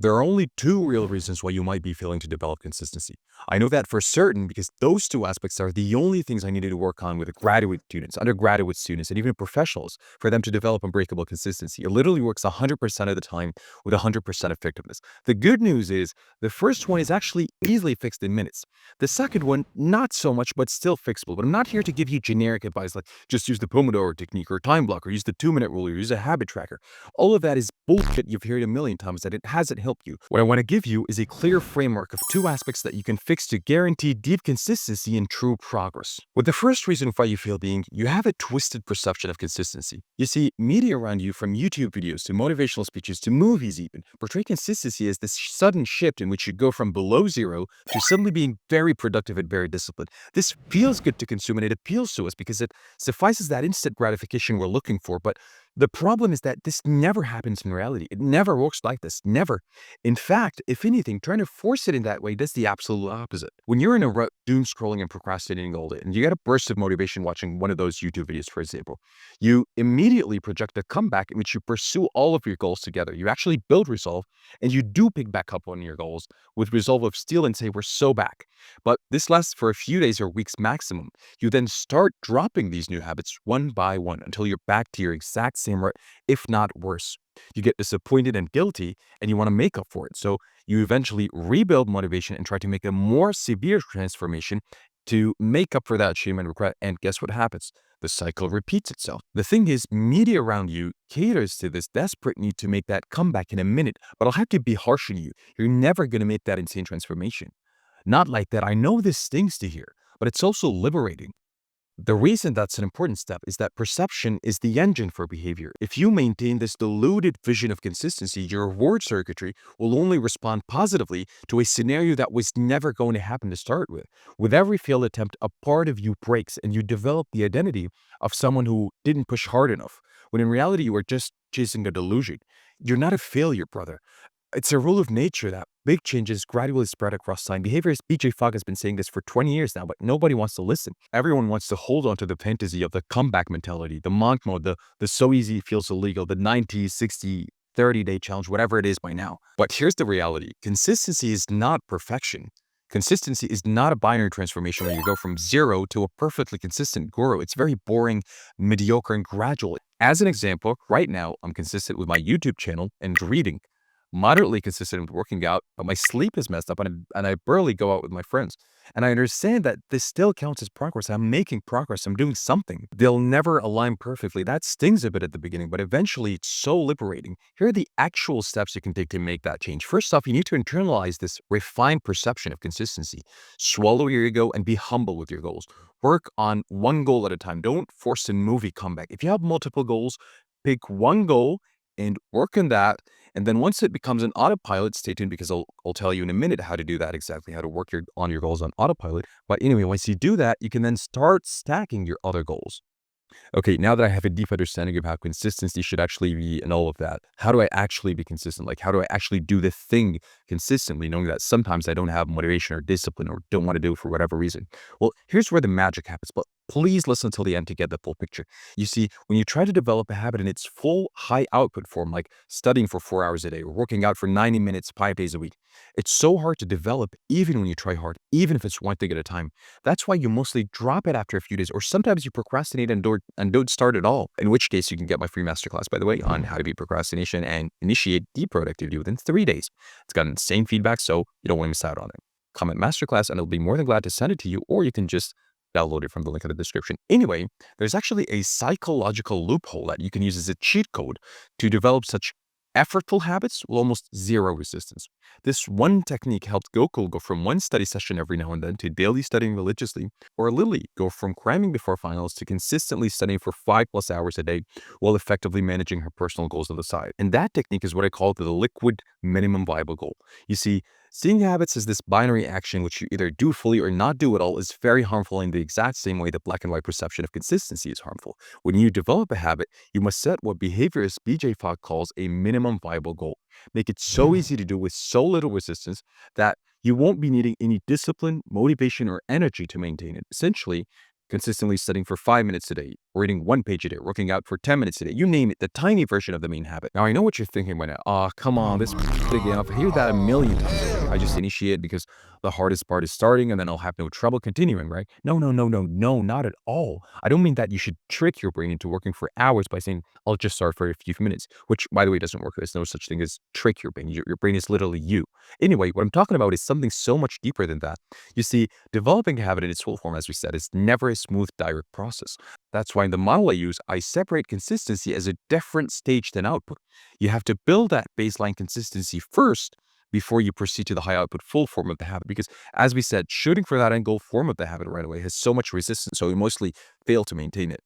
There are only two real reasons why you might be failing to develop consistency. I know that for certain because those two aspects are the only things I needed to work on with graduate students, undergraduate students, and even professionals for them to develop unbreakable consistency. It literally works 100% of the time with 100% effectiveness. The good news is the first one is actually easily fixed in minutes. The second one, not so much, but still fixable. But I'm not here to give you generic advice like just use the Pomodoro technique or time block or use the 2 minute rule or use a habit tracker. All of that is bullshit you've heard a million times that it hasn't helped you. What I want to give you is a clear framework of two aspects that you can fix to guarantee deep consistency and true progress. With the first reason why you fail being, you have a twisted perception of consistency. You see, media around you, from YouTube videos to motivational speeches to movies even, portray consistency as this sudden shift in which you go from below zero to suddenly being very productive and very disciplined. This feels good to consume and it appeals to us because it suffices that instant gratification we're looking for, but the problem is that this never happens in reality. It never works like this. Never. In fact, if anything, trying to force it in that way does the absolute opposite. When you're in a rut, doom scrolling and procrastinating all day, and you get a burst of motivation watching one of those YouTube videos, for example, you immediately project a comeback in which you pursue all of your goals together. You actually build resolve, and you do pick back up on your goals with resolve of steel and say, we're so back. But this lasts for a few days or weeks maximum. You then start dropping these new habits one by one until you're back to your exact same rut, if not worse. You get disappointed and guilty, and you want to make up for it. So you eventually rebuild motivation and try to make a more severe transformation to make up for that shame and regret. And guess what happens? The cycle repeats itself. The thing is, media around you caters to this desperate need to make that comeback in a minute, but I'll have to be harsh on you. You're never going to make that insane transformation. Not like that. I know this stings to hear, but it's also liberating. The reason that's an important step is that perception is the engine for behavior. If you maintain this deluded vision of consistency, your reward circuitry will only respond positively to a scenario that was never going to happen to start with. With every failed attempt, a part of you breaks and you develop the identity of someone who didn't push hard enough, when in reality you are just chasing a delusion. You're not a failure, brother. It's a rule of nature that big changes gradually spread across time. Behaviorist BJ Fogg has been saying this for 20 years now, but nobody wants to listen. Everyone wants to hold on to the fantasy of the comeback mentality, the monk mode, the so easy it feels illegal, the 90, 60, 30-day challenge, whatever it is by now. But here's the reality. Consistency is not perfection. Consistency is not a binary transformation where you go from zero to a perfectly consistent guru. It's very boring, mediocre, and gradual. As an example, right now, I'm consistent with my YouTube channel and reading, moderately consistent with working out, but my sleep is messed up and I barely go out with my friends. And I understand that this still counts as progress. I'm making progress. I'm doing something. They'll never align perfectly. That stings a bit at the beginning, but eventually it's so liberating. Here are the actual steps you can take to make that change. First off, you need to internalize this refined perception of consistency. Swallow your ego and be humble with your goals. Work on one goal at a time. Don't force a movie comeback. If you have multiple goals, pick one goal and work on that. And then once it becomes an autopilot, stay tuned because I'll tell you in a minute how to do that exactly, how to work on your goals on autopilot. But anyway, once you do that, you can then start stacking your other goals. Okay, now that I have a deep understanding of how consistency should actually be and all of that, how do I actually be consistent? Like, how do I actually do the thing consistently, knowing that sometimes I don't have motivation or discipline or don't want to do it for whatever reason? Well, here's where the magic happens, but please listen until the end to get the full picture. You see, when you try to develop a habit in its full high output form, like studying for 4 hours a day or working out for 90 minutes, 5 days a week, it's so hard to develop even when you try hard, even if it's one thing at a time. That's why you mostly drop it after a few days, or sometimes you procrastinate and don't start at all. In which case, you can get my free masterclass, by the way, on how to beat procrastination and initiate deep productivity within 3 days. It's got insane feedback, so you don't want to miss out on it. Comment masterclass, and I'll be more than glad to send it to you, or you can just download it from the link in the description. Anyway, there's actually a psychological loophole that you can use as a cheat code to develop such effortful habits with almost zero resistance. This one technique helped Gokul go from one study session every now and then to daily studying religiously, or Lily go from cramming before finals to consistently studying for 5+ hours a day while effectively managing her personal goals on the side. And that technique is what I call the liquid minimum viable goal. You see, seeing habits as this binary action which you either do fully or not do at all is very harmful in the exact same way that black and white perception of consistency is harmful. When you develop a habit, you must set what behaviorist BJ Fogg calls a minimum viable goal. Make it so easy to do with so little resistance that you won't be needing any discipline, motivation, or energy to maintain it. Essentially, consistently studying for 5 minutes a day, reading 1 page a day, working out for 10 minutes a day, you name it, the tiny version of the main habit. Now, I know what you're thinking right now. Oh, come on, this again. I've heard that a million times already. I just initiate because the hardest part is starting and then I'll have no trouble continuing, right? No, no, no, no, no, not at all. I don't mean that you should trick your brain into working for hours by saying, I'll just start for a few minutes, which, by the way, doesn't work. There's no such thing as trick your brain. Your brain is literally you. Anyway, what I'm talking about is something so much deeper than that. You see, developing a habit in its full form, as we said, is never a smooth, direct process. That's why in the model I use, I separate consistency as a different stage than output. You have to build that baseline consistency first before you proceed to the high output full form of the habit. Because as we said, shooting for that end goal form of the habit right away has so much resistance, so we mostly fail to maintain it.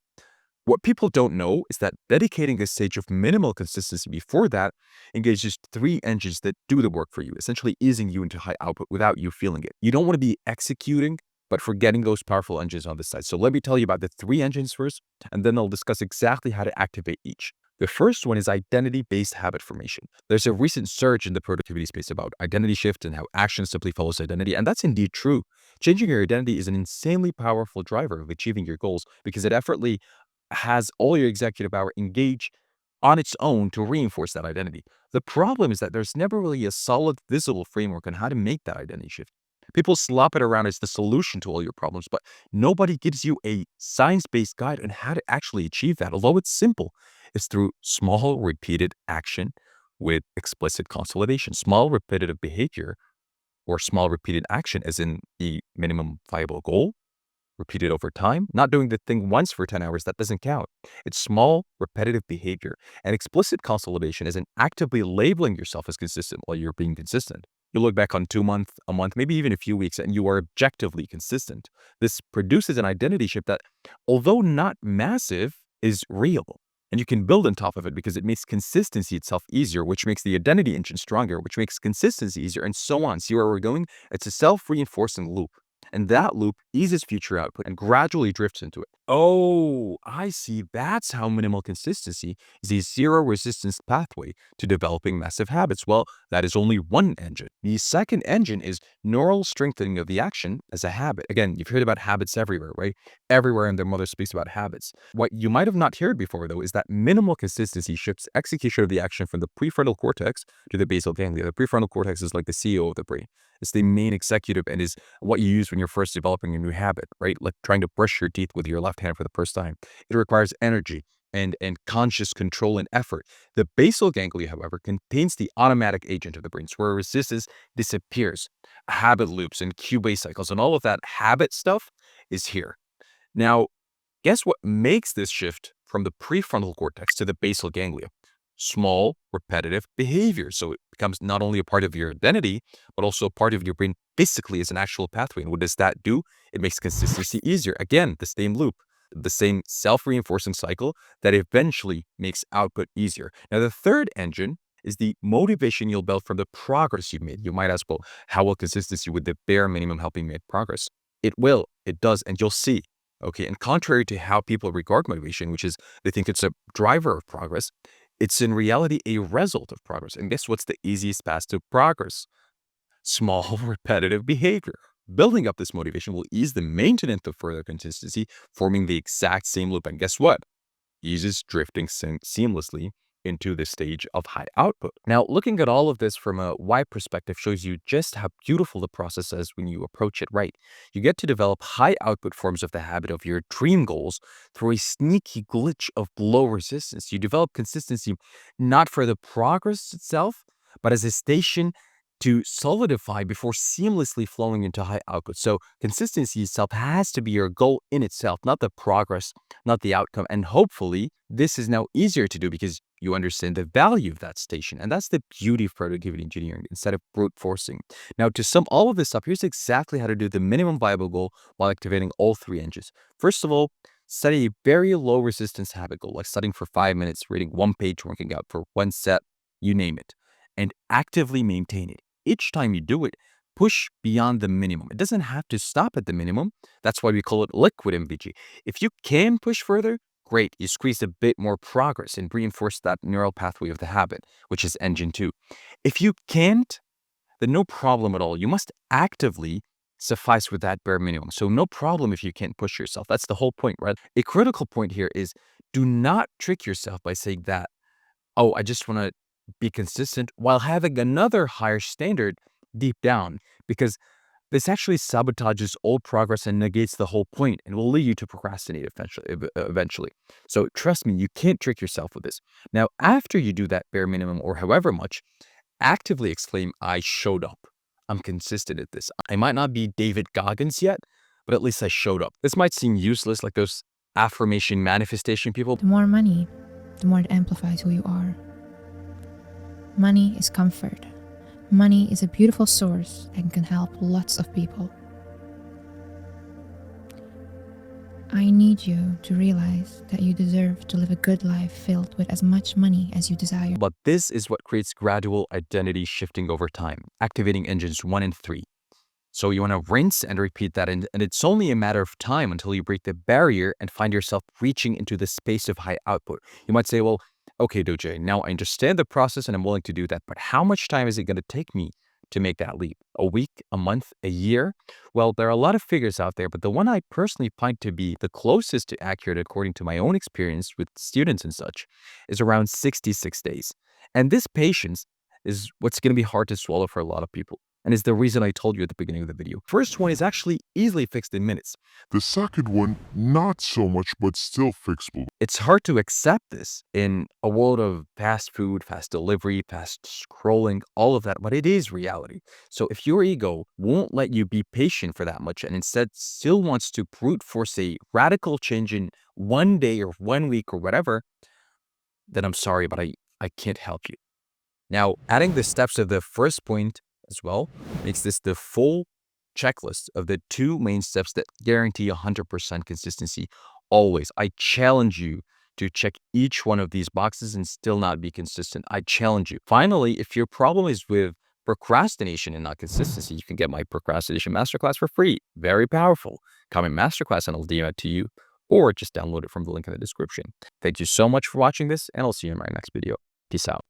What people don't know is that dedicating a stage of minimal consistency before that engages three engines that do the work for you, essentially easing you into high output without you feeling it. You don't want to be executing, but forgetting those powerful engines on the side. So let me tell you about the three engines first, and then I'll discuss exactly how to activate each. The first one is identity-based habit formation. There's a recent surge in the productivity space about identity shift and how action simply follows identity, and that's indeed true. Changing your identity is an insanely powerful driver of achieving your goals because it effortlessly has all your executive power engage on its own to reinforce that identity. The problem is that there's never really a solid, visible framework on how to make that identity shift. People slop it around as the solution to all your problems, but nobody gives you a science-based guide on how to actually achieve that. Although it's simple, it's through small, repeated action with explicit consolidation. Small, repetitive behavior or small, repeated action, as in the minimum viable goal, repeated over time. Not doing the thing once for 10 hours, that doesn't count. It's small, repetitive behavior. And explicit consolidation is in actively labeling yourself as consistent while you're being consistent. You look back on 2 months, a month, maybe even a few weeks, and you are objectively consistent. This produces an identity shift that, although not massive, is real. And you can build on top of it because it makes consistency itself easier, which makes the identity engine stronger, which makes consistency easier, and so on. See where we're going? It's a self-reinforcing loop. And that loop eases future output and gradually drifts into it. Oh, I see. That's how minimal consistency is a zero resistance pathway to developing massive habits. Well, that is only one engine. The second engine is neural strengthening of the action as a habit. Again, you've heard about habits everywhere, right? Everywhere in their mother speaks about habits. What you might have not heard before, though, is that minimal consistency shifts execution of the action from the prefrontal cortex to the basal ganglia. The prefrontal cortex is like the CEO of the brain. It's the main executive and is what you use when you're first developing a new habit, right? Like trying to brush your teeth with your left hand for the first time. It requires energy and conscious control and effort. The basal ganglia, however, contains the automatic agent of the brain, so where resistance disappears. Habit loops and cue-based cycles and all of that habit stuff is here. Now, guess what makes this shift from the prefrontal cortex to the basal ganglia? Small, repetitive behavior. So it becomes not only a part of your identity, but also a part of your brain physically as an actual pathway. And what does that do? It makes consistency easier. Again, the same loop, the same self-reinforcing cycle that eventually makes output easier. Now, the third engine is the motivation you'll build from the progress you've made. You might ask, well, how will consistency with the bare minimum help you make progress? It will, it does, and you'll see. Okay, and contrary to how people regard motivation, which is they think it's a driver of progress, it's in reality a result of progress. And guess what's the easiest path to progress? Small, repetitive behavior. Building up this motivation will ease the maintenance of further consistency, forming the exact same loop. And guess what? Eases drifting seamlessly into the stage of high output. Now, looking at all of this from a wide perspective shows you just how beautiful the process is when you approach it right. You get to develop high output forms of the habit of your dream goals through a sneaky glitch of low resistance. You develop consistency not for the progress itself, but as a station to solidify before seamlessly flowing into high output. So consistency itself has to be your goal in itself, not the progress, not the outcome. And hopefully this is now easier to do because you understand the value of that station. And that's the beauty of productivity engineering instead of brute forcing. Now, to sum all of this up, here's exactly how to do the minimum viable goal while activating all three engines. First of all, set a very low resistance habit goal, like studying for 5 minutes, reading 1 page, working out for 1 set, you name it, and actively maintain it. Each time you do it, push beyond the minimum. It doesn't have to stop at the minimum. That's why we call it liquid MVG. If you can push further, great. You squeeze a bit more progress and reinforce that neural pathway of the habit, which is engine 2. If you can't, then no problem at all. You must actively suffice with that bare minimum. So no problem if you can't push yourself. That's the whole point, right? A critical point here is do not trick yourself by saying that, oh, I just want to be consistent while having another higher standard deep down, because this actually sabotages all progress and negates the whole point and will lead you to procrastinate eventually. So trust me, you can't trick yourself with this. Now, after you do that bare minimum or however much, actively exclaim, I showed up. I'm consistent at this. I might not be David Goggins yet, but at least I showed up. This might seem useless, like those affirmation manifestation people. The more money, the more it amplifies who you are. Money is comfort. Money is a beautiful source and can help lots of people. I need you to realize that you deserve to live a good life filled with as much money as you desire. But this is what creates gradual identity shifting over time, activating engines 1 and 3. So you want to rinse and repeat that, and it's only a matter of time until you break the barrier and find yourself reaching into the space of high output. You might say, well, okay, Doje, now I understand the process and I'm willing to do that, but how much time is it going to take me to make that leap? A week, a month, a year? Well, there are a lot of figures out there, but the one I personally find to be the closest to accurate according to my own experience with students and such is around 66 days. And this patience is what's going to be hard to swallow for a lot of people, and is the reason I told you at the beginning of the video. First one is actually easily fixed in minutes. The second one, not so much, but still fixable. It's hard to accept this in a world of fast food, fast delivery, fast scrolling, all of that, but it is reality. So if your ego won't let you be patient for that much and instead still wants to brute force a radical change in 1 day or 1 week or whatever, then I'm sorry, but I can't help you. Now, adding the steps of the first point as well makes this the full checklist of the 2 main steps that guarantee 100% consistency always. I challenge you to check each one of these boxes and still not be consistent. I challenge you. Finally, if your problem is with procrastination and not consistency, you can get my procrastination masterclass for free. Very powerful. Comment masterclass and I'll DM it to you, or just download it from the link in the description. Thank you so much for watching this, and I'll see you in my next video. Peace out.